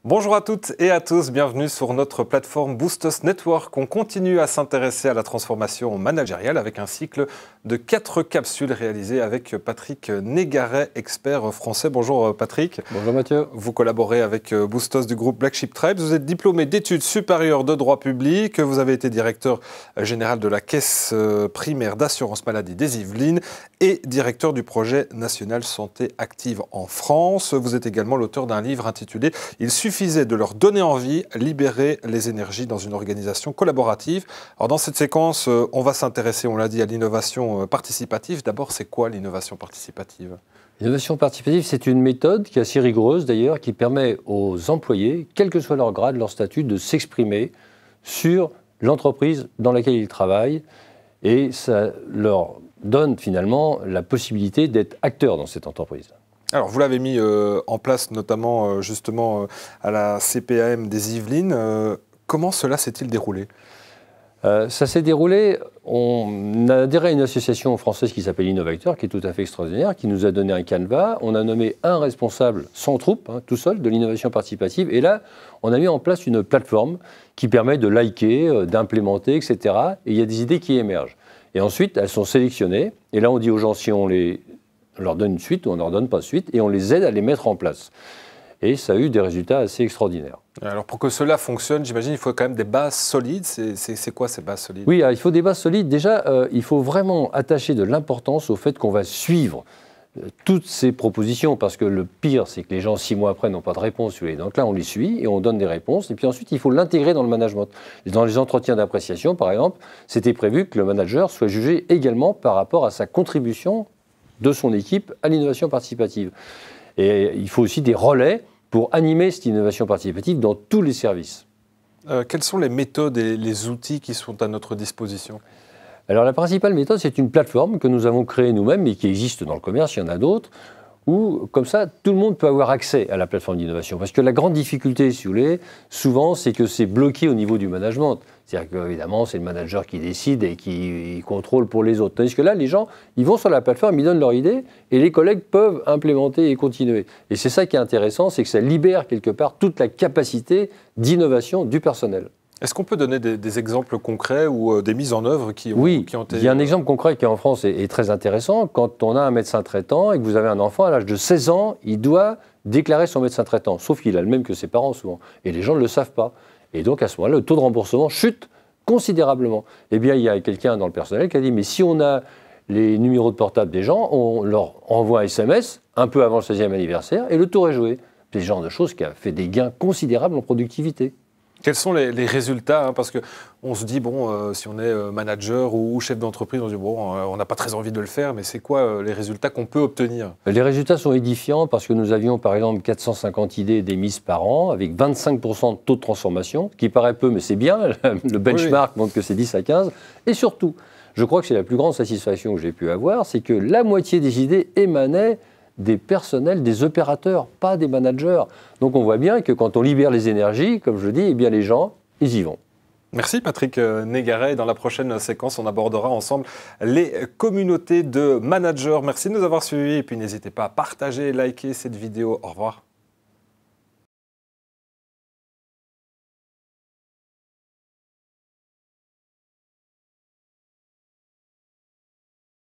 Bonjour à toutes et à tous, bienvenue sur notre plateforme Boostos Network. On continue à s'intéresser à la transformation managériale avec un cycle de 4 capsules réalisées avec Patrick Négaret, expert français. Bonjour Patrick. Bonjour Mathieu. Vous collaborez avec Boostos du groupe Black Sheep Tribes. Vous êtes diplômé d'études supérieures de droit public. Vous avez été directeur général de la Caisse primaire d'assurance maladie des Yvelines et directeur du projet national santé active en France. Vous êtes également l'auteur d'un livre intitulé « Il suffisait de leur donner envie, libérer les énergies dans une organisation collaborative ». Alors dans cette séquence, on va s'intéresser, on l'a dit, à l'innovation participative. D'abord, c'est quoi l'innovation participative ? L'innovation participative, c'est une méthode qui est assez rigoureuse d'ailleurs, qui permet aux employés, quel que soit leur grade, leur statut, de s'exprimer sur l'entreprise dans laquelle ils travaillent. Et ça leur donne finalement la possibilité d'être acteurs dans cette entreprise. Alors, vous l'avez mis en place notamment justement à la CPAM des Yvelines. Comment cela s'est-il déroulé ? Ça s'est déroulé, on a adhéré à une association française qui s'appelle Innovateur, qui est tout à fait extraordinaire, qui nous a donné un canevas. On a nommé un responsable sans troupe, tout seul, de l'innovation participative. Et là, on a mis en place une plateforme qui permet de liker, d'implémenter, etc. Et il y a des idées qui émergent. Et ensuite, elles sont sélectionnées. Et là, on dit aux gens si on leur donne une suite ou on ne leur donne pas de suite. Et on les aide à les mettre en place. Et ça a eu des résultats assez extraordinaires. Alors pour que cela fonctionne, j'imagine il faut quand même des bases solides. C'est quoi ces bases solides ? Oui, il faut des bases solides. Déjà, il faut vraiment attacher de l'importance au fait qu'on va suivre toutes ces propositions, parce que le pire, c'est que les gens, 6 mois après, n'ont pas de réponse. Donc là, on les suit et on donne des réponses. Et puis ensuite, il faut l'intégrer dans le management. Dans les entretiens d'appréciation, par exemple, c'était prévu que le manager soit jugé également par rapport à sa contribution de son équipe à l'innovation participative. Et il faut aussi des relais pour animer cette innovation participative dans tous les services. Quelles sont les méthodes et les outils qui sont à notre disposition ? Alors la principale méthode, c'est une plateforme que nous avons créée nous-mêmes et qui existe dans le commerce, il y en a d'autres, où comme ça, tout le monde peut avoir accès à la plateforme d'innovation. Parce que la grande difficulté, si vous voulez, souvent, c'est que c'est bloqué au niveau du management. C'est-à-dire qu'évidemment, c'est le manager qui décide et qui contrôle pour les autres. Tandis que là, les gens, ils vont sur la plateforme, ils donnent leur idée et les collègues peuvent implémenter et continuer. Et c'est ça qui est intéressant, c'est que ça libère quelque part toute la capacité d'innovation du personnel. Est-ce qu'on peut donner des exemples concrets ou des mises en œuvre qui ont été... Il y a un exemple concret qui en France est très intéressant. Quand on a un médecin traitant et que vous avez un enfant à l'âge de 16 ans, il doit déclarer son médecin traitant, sauf qu'il a le même que ses parents souvent. Et les gens ne le savent pas. Et donc à ce moment-là, le taux de remboursement chute considérablement. Eh bien, il y a quelqu'un dans le personnel qui a dit, mais si on a les numéros de portable des gens, on leur envoie un SMS un peu avant le 16e anniversaire et le tour est joué. C'est ce genre de choses qui a fait des gains considérables en productivité. Quels sont les résultats ? Parce qu'on se dit, bon, si on est manager ou chef d'entreprise, on se dit, bon, on n'a pas très envie de le faire, mais c'est quoi les résultats qu'on peut obtenir ? Les résultats sont édifiants parce que nous avions, par exemple, 450 idées d'émises par an, avec 25% de taux de transformation, qui paraît peu, mais c'est bien. Le benchmark montre que c'est 10 à 15. Et surtout, je crois que c'est la plus grande satisfaction que j'ai pu avoir, c'est que la moitié des idées émanaient des personnels, des opérateurs, pas des managers. Donc on voit bien que quand on libère les énergies, comme je dis, eh bien les gens, ils y vont. Merci Patrick Négaret. Dans la prochaine séquence, on abordera ensemble les communautés de managers. Merci de nous avoir suivis et puis n'hésitez pas à partager et liker cette vidéo. Au revoir.